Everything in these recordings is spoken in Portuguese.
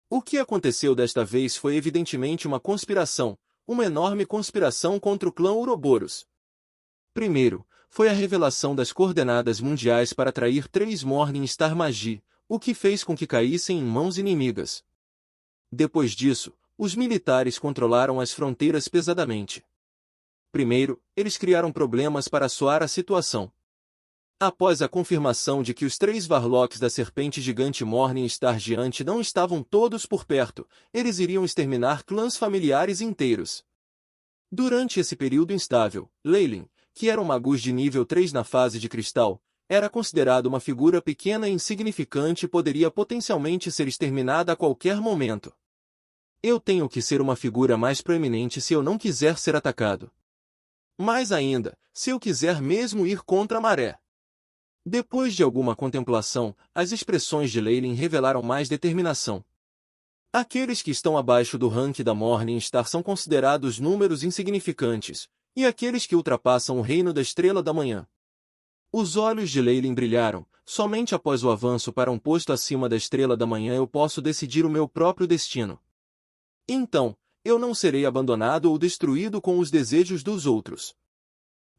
O que aconteceu desta vez foi evidentemente uma conspiração, uma enorme conspiração contra o clã Ouroboros. Primeiro, foi a revelação das coordenadas mundiais para atrair 3 Morningstar Magi, o que fez com que caíssem em mãos inimigas. Depois disso, os militares controlaram as fronteiras pesadamente. Primeiro, eles criaram problemas para assoar a situação. Após a confirmação de que os 3 Varlocks da serpente gigante Morningstar Giante não estavam todos por perto, eles iriam exterminar clãs familiares inteiros. Durante esse período instável, Leyline, que era um magus de nível 3 na fase de cristal, era considerado uma figura pequena e insignificante e poderia potencialmente ser exterminada a qualquer momento. Eu tenho que ser uma figura mais proeminente se eu não quiser ser atacado. Mais ainda, se eu quiser mesmo ir contra a maré. Depois de alguma contemplação, as expressões de Leyline revelaram mais determinação. Aqueles que estão abaixo do rank da Morningstar são considerados números insignificantes, e aqueles que ultrapassam o reino da Estrela da Manhã. Os olhos de Leyline brilharam. Somente após o avanço para um posto acima da Estrela da Manhã eu posso decidir o meu próprio destino. Então, eu não serei abandonado ou destruído com os desejos dos outros.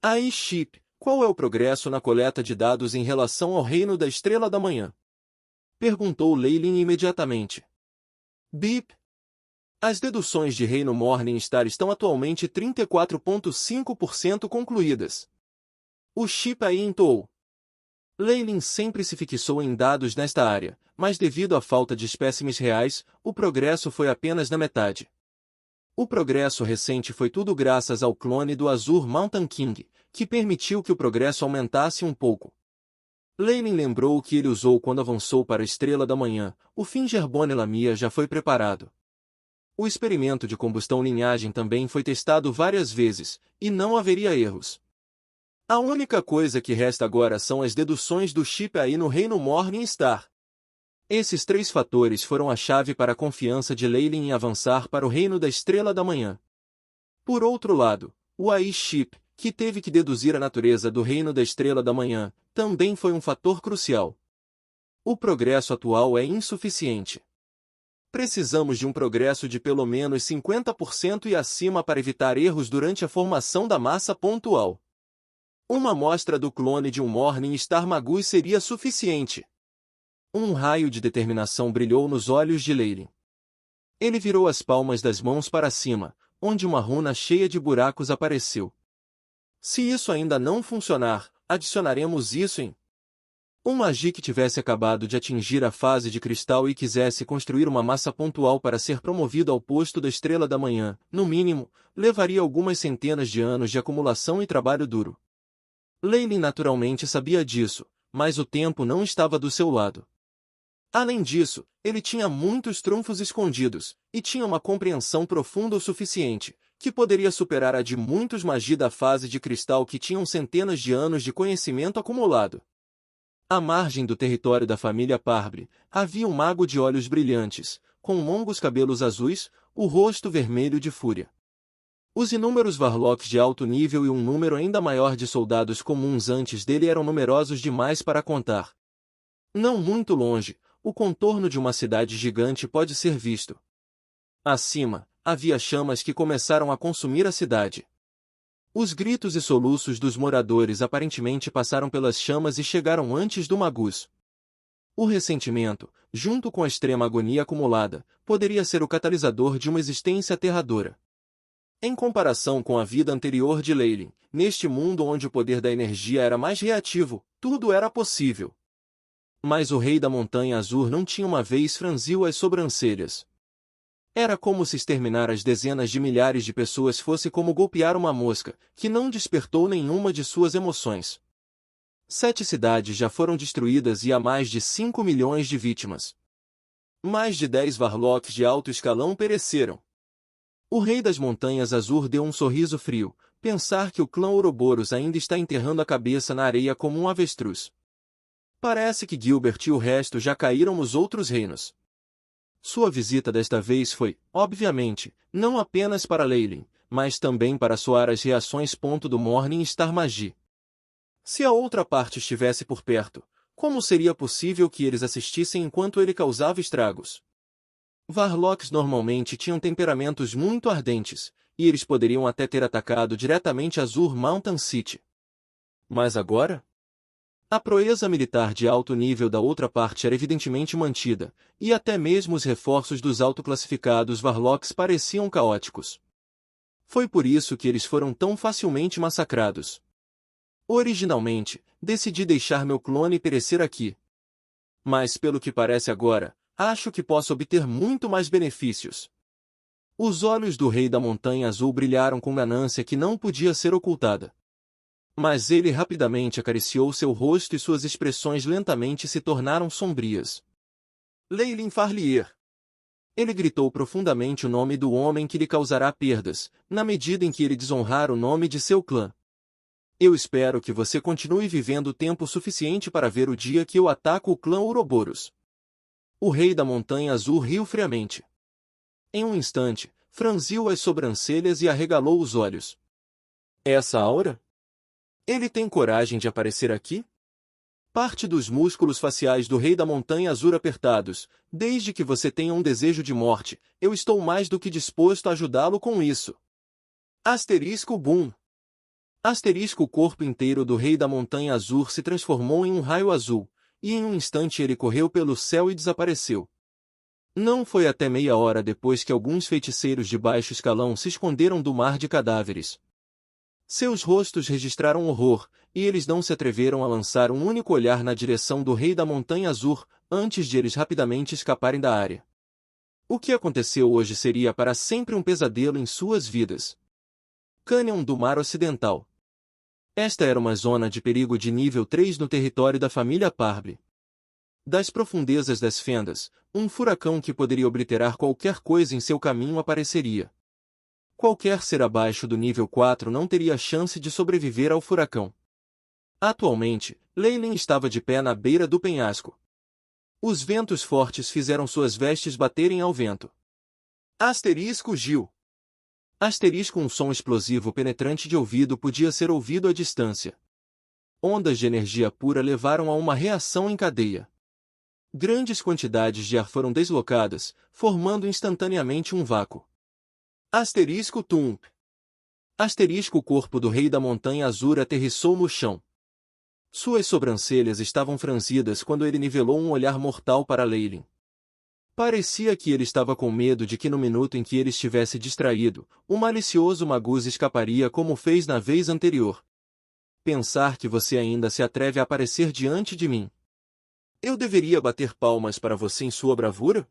Aí, Chip, qual é o progresso na coleta de dados em relação ao reino da Estrela da Manhã? Perguntou Leyline imediatamente. Bip. As deduções de reino Morningstar estão atualmente 34,5% concluídas. O Chip aí entoou. Leyline sempre se fixou em dados nesta área, mas devido à falta de espécimes reais, o progresso foi apenas na metade. O progresso recente foi tudo graças ao clone do Azure Mountain King, que permitiu que o progresso aumentasse um pouco. Leyline lembrou o que ele usou quando avançou para a Estrela da Manhã. O Fingerbone Lamia já foi preparado. O experimento de combustão linhagem também foi testado várias vezes, e não haveria erros. A única coisa que resta agora são as deduções do Chip aí no reino Morningstar. Esses 3 fatores foram a chave para a confiança de Leyline em avançar para o reino da Estrela da Manhã. Por outro lado, o AI Chip, que teve que deduzir a natureza do reino da Estrela da Manhã, também foi um fator crucial. O progresso atual é insuficiente. Precisamos de um progresso de pelo menos 50% e acima para evitar erros durante a formação da massa pontual. Uma amostra do clone de um Morningstar Magus seria suficiente. Um raio de determinação brilhou nos olhos de Leyline. Ele virou as palmas das mãos para cima, onde uma runa cheia de buracos apareceu. Se isso ainda não funcionar, adicionaremos isso em um magi que tivesse acabado de atingir a fase de cristal e quisesse construir uma massa pontual para ser promovido ao posto da Estrela da Manhã, no mínimo, levaria algumas centenas de anos de acumulação e trabalho duro. Leyline naturalmente sabia disso, mas o tempo não estava do seu lado. Além disso, ele tinha muitos trunfos escondidos, e tinha uma compreensão profunda o suficiente, que poderia superar a de muitos magi da fase de cristal que tinham centenas de anos de conhecimento acumulado. À margem do território da família Parbre, havia um mago de olhos brilhantes, com longos cabelos azuis, o rosto vermelho de fúria. Os inúmeros Varlocks de alto nível e um número ainda maior de soldados comuns antes dele eram numerosos demais para contar. Não muito longe, o contorno de uma cidade gigante pode ser visto. Acima, havia chamas que começaram a consumir a cidade. Os gritos e soluços dos moradores aparentemente passaram pelas chamas e chegaram antes do Magus. O ressentimento, junto com a extrema agonia acumulada, poderia ser o catalisador de uma existência aterradora. Em comparação com a vida anterior de Leyline, neste mundo onde o poder da energia era mais reativo, tudo era possível. Mas o rei da Montanha Azul não tinha uma vez franziu as sobrancelhas. Era como se exterminar as dezenas de milhares de pessoas fosse como golpear uma mosca, que não despertou nenhuma de suas emoções. 7 cidades já foram destruídas e há mais de 5 milhões de vítimas. Mais de 10 Varlocks de alto escalão pereceram. O rei das Montanhas Azul deu um sorriso frio, pensar que o clã Ouroboros ainda está enterrando a cabeça na areia como um avestruz. Parece que Gilbert e o resto já caíram nos outros reinos. Sua visita desta vez foi, obviamente, não apenas para Leyline, mas também para soar as reações. Do Morningstar Magi. Se a outra parte estivesse por perto, como seria possível que eles assistissem enquanto ele causava estragos? Varlocks normalmente tinham temperamentos muito ardentes, e eles poderiam até ter atacado diretamente Azure Mountain City. Mas agora? A proeza militar de alto nível da outra parte era evidentemente mantida, e até mesmo os reforços dos autoclassificados Varlocks pareciam caóticos. Foi por isso que eles foram tão facilmente massacrados. Originalmente, decidi deixar meu clone perecer aqui. Mas pelo que parece agora, acho que posso obter muito mais benefícios. Os olhos do Rei da Montanha Azul brilharam com ganância que não podia ser ocultada. Mas ele rapidamente acariciou seu rosto e suas expressões lentamente se tornaram sombrias. Leylin Farlier. Ele gritou profundamente o nome do homem que lhe causará perdas, na medida em que ele desonrar o nome de seu clã. Eu espero que você continue vivendo tempo suficiente para ver o dia que eu ataco o clã Ouroboros. O Rei da Montanha Azul riu friamente. Em um instante, franziu as sobrancelhas e arregalou os olhos. Essa aura? Ele tem coragem de aparecer aqui? Parte dos músculos faciais do Rei da Montanha Azul apertados. Desde que você tenha um desejo de morte, eu estou mais do que disposto a ajudá-lo com isso. Asterisco Boom. Asterisco o corpo inteiro do Rei da Montanha Azul se transformou em um raio azul, e em um instante ele correu pelo céu e desapareceu. Não foi até meia hora depois que alguns feiticeiros de baixo escalão se esconderam do mar de cadáveres. Seus rostos registraram horror, e eles não se atreveram a lançar um único olhar na direção do Rei da Montanha Azul, antes de eles rapidamente escaparem da área. O que aconteceu hoje seria para sempre um pesadelo em suas vidas. Cânion do Mar Ocidental. Esta era uma zona de perigo de nível 3 no território da família Parble. Das profundezas das fendas, um furacão que poderia obliterar qualquer coisa em seu caminho apareceria. Qualquer ser abaixo do nível 4 não teria chance de sobreviver ao furacão. Atualmente, Leylin estava de pé na beira do penhasco. Os ventos fortes fizeram suas vestes baterem ao vento. Asterisco Gil. Asterisco um som explosivo penetrante de ouvido podia ser ouvido à distância. Ondas de energia pura levaram a uma reação em cadeia. Grandes quantidades de ar foram deslocadas, formando instantaneamente um vácuo. Asterisco Tump. Asterisco o corpo do Rei da Montanha Azul aterrissou no chão. Suas sobrancelhas estavam franzidas quando ele nivelou um olhar mortal para Leylin. Parecia que ele estava com medo de que no minuto em que ele estivesse distraído, o malicioso Magus escaparia como fez na vez anterior. Pensar que você ainda se atreve a aparecer diante de mim. Eu deveria bater palmas para você em sua bravura?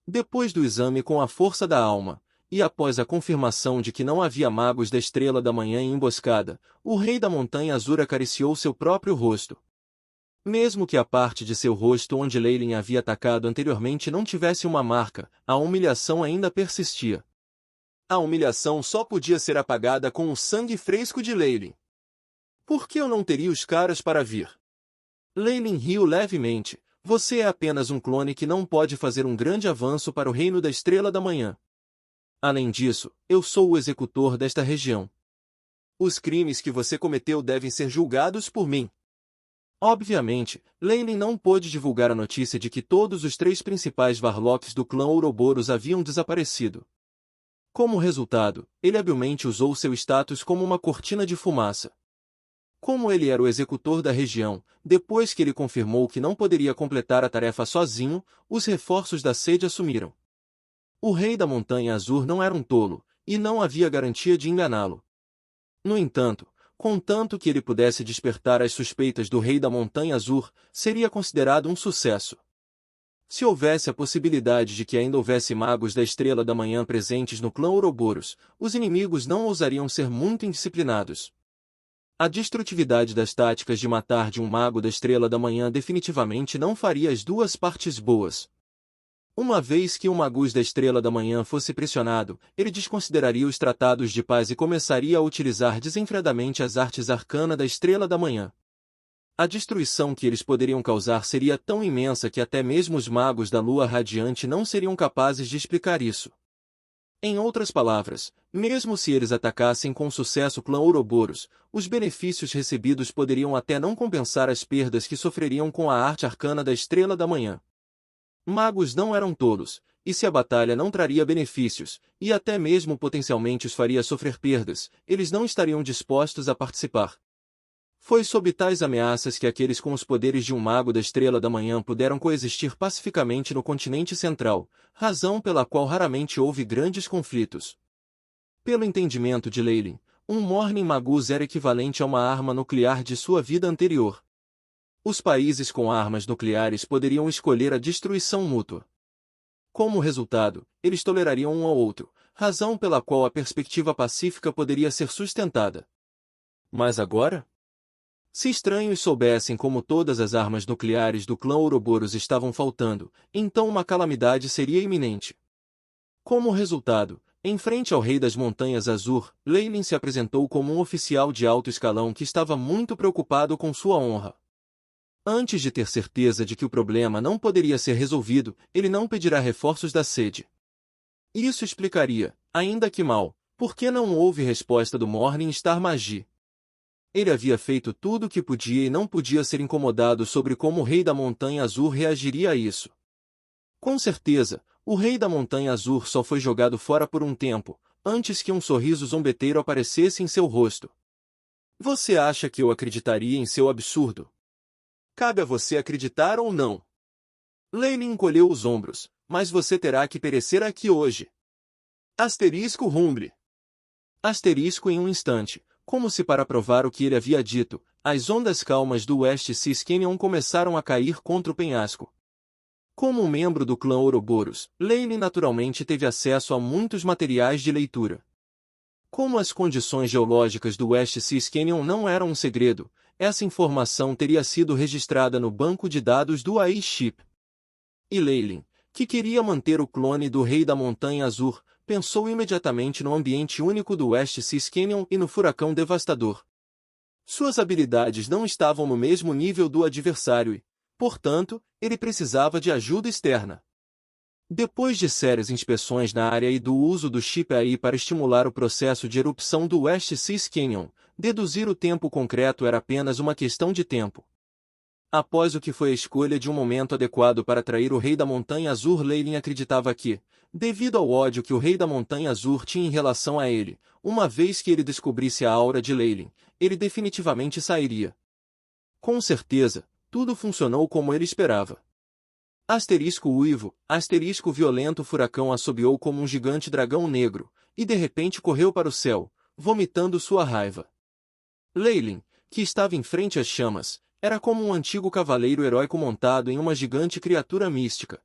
Depois do exame com a força da alma, e após a confirmação de que não havia magos da Estrela da Manhã em emboscada, o Rei da Montanha Azul acariciou seu próprio rosto. Mesmo que a parte de seu rosto onde Leylin havia atacado anteriormente não tivesse uma marca, a humilhação ainda persistia. A humilhação só podia ser apagada com o sangue fresco de Leylin. Por que eu não teria os caras para vir? Leylin riu levemente. Você é apenas um clone que não pode fazer um grande avanço para o Reino da Estrela da Manhã. Além disso, eu sou o executor desta região. Os crimes que você cometeu devem ser julgados por mim. Obviamente, Leylin não pôde divulgar a notícia de que todos os 3 principais Varlocks do clã Ouroboros haviam desaparecido. Como resultado, ele habilmente usou seu status como uma cortina de fumaça. Como ele era o executor da região, depois que ele confirmou que não poderia completar a tarefa sozinho, os reforços da sede assumiram. O Rei da Montanha Azul não era um tolo, e não havia garantia de enganá-lo. No entanto, contanto que ele pudesse despertar as suspeitas do Rei da Montanha Azul, seria considerado um sucesso. Se houvesse a possibilidade de que ainda houvesse magos da Estrela da Manhã presentes no clã Ouroboros, os inimigos não ousariam ser muito indisciplinados. A destrutividade das táticas de matar de um mago da Estrela da Manhã definitivamente não faria as duas partes boas. Uma vez que um magus da Estrela da Manhã fosse pressionado, ele desconsideraria os tratados de paz e começaria a utilizar desenfreadamente as artes arcanas da Estrela da Manhã. A destruição que eles poderiam causar seria tão imensa que até mesmo os magos da Lua Radiante não seriam capazes de explicar isso. Em outras palavras, mesmo se eles atacassem com sucesso o clã Ouroboros, os benefícios recebidos poderiam até não compensar as perdas que sofreriam com a arte arcana da Estrela da Manhã. Magos não eram tolos, e se a batalha não traria benefícios, e até mesmo potencialmente os faria sofrer perdas, eles não estariam dispostos a participar. Foi sob tais ameaças que aqueles com os poderes de um mago da Estrela da Manhã puderam coexistir pacificamente no continente central, razão pela qual raramente houve grandes conflitos. Pelo entendimento de Leylin, um Morning Magus era equivalente a uma arma nuclear de sua vida anterior. Os países com armas nucleares poderiam escolher a destruição mútua. Como resultado, eles tolerariam um ao outro, razão pela qual a perspectiva pacífica poderia ser sustentada. Mas agora? Se estranhos soubessem como todas as armas nucleares do clã Ouroboros estavam faltando, então uma calamidade seria iminente. Como resultado, em frente ao rei das Montanhas Azur, Leylin se apresentou como um oficial de alto escalão que estava muito preocupado com sua honra. Antes de ter certeza de que o problema não poderia ser resolvido, ele não pedirá reforços da sede. Isso explicaria, ainda que mal, por que não houve resposta do Morning Star Magi. Ele havia feito tudo o que podia e não podia ser incomodado sobre como o Rei da Montanha Azul reagiria a isso. Com certeza, o Rei da Montanha Azul só foi jogado fora por um tempo, antes que um sorriso zombeteiro aparecesse em seu rosto. Você acha que eu acreditaria em seu absurdo? Cabe a você acreditar ou não. Leylin encolheu os ombros, mas você terá que perecer aqui hoje. Asterisco Rumble. Asterisco em um instante, como se para provar o que ele havia dito, as ondas calmas do West Seas Canyon começaram a cair contra o penhasco. Como um membro do clã Ouroboros, Leylin naturalmente teve acesso a muitos materiais de leitura. Como as condições geológicas do West Seas Canyon não eram um segredo, essa informação teria sido registrada no banco de dados do AI-Ship. E Leylin, que queria manter o clone do Rei da Montanha Azul, pensou imediatamente no ambiente único do West Seas Canyon e no furacão devastador. Suas habilidades não estavam no mesmo nível do adversário e, portanto, ele precisava de ajuda externa. Depois de sérias inspeções na área e do uso do chip AI para estimular o processo de erupção do West Seas Canyon, deduzir o tempo concreto era apenas uma questão de tempo. Após o que foi a escolha de um momento adequado para atrair o Rei da Montanha Azul, Leylin acreditava que, devido ao ódio que o Rei da Montanha Azul tinha em relação a ele, uma vez que ele descobrisse a aura de Leylin, ele definitivamente sairia. Com certeza, tudo funcionou como ele esperava. Asterisco uivo, asterisco violento furacão assobiou como um gigante dragão negro, e de repente correu para o céu, vomitando sua raiva. Leylin, que estava em frente às chamas, era como um antigo cavaleiro heróico montado em uma gigante criatura mística.